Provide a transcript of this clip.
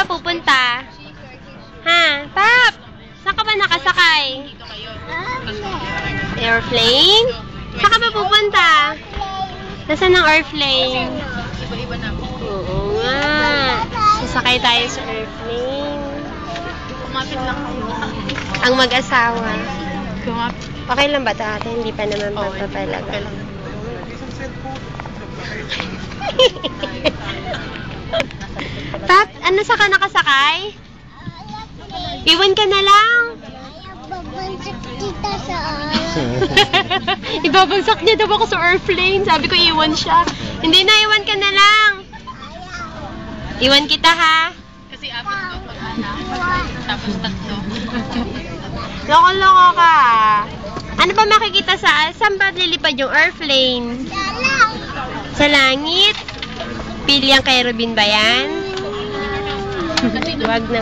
ba pupunta? Ha? Pap! Saan ka ba nakasakay? Airplane? Saan ka ba pupunta? Nasaan ang airplane? Oo nga. Sasakay tayo sa airplane. Kumapit lang kayo. Ang mag-asawa. Kumapit. Okay lang ba ito ate? Hindi pa naman papapalaga. Pap, ano sa ka nakasakay? Iwan ka na lang. Babagsak kita sa Ibabagsak niya daw ako sa airplane. Sabi ko iwan siya. Hindi na, iwan ka na lang. Iwan kita ha. Kasi apat ko pag anak. Tapos 3. Loko-loko ka. Ano ba makikita saan ba lilipad yung airplane? Sa langit? Pili ang kay Robin ba yan? Wag na.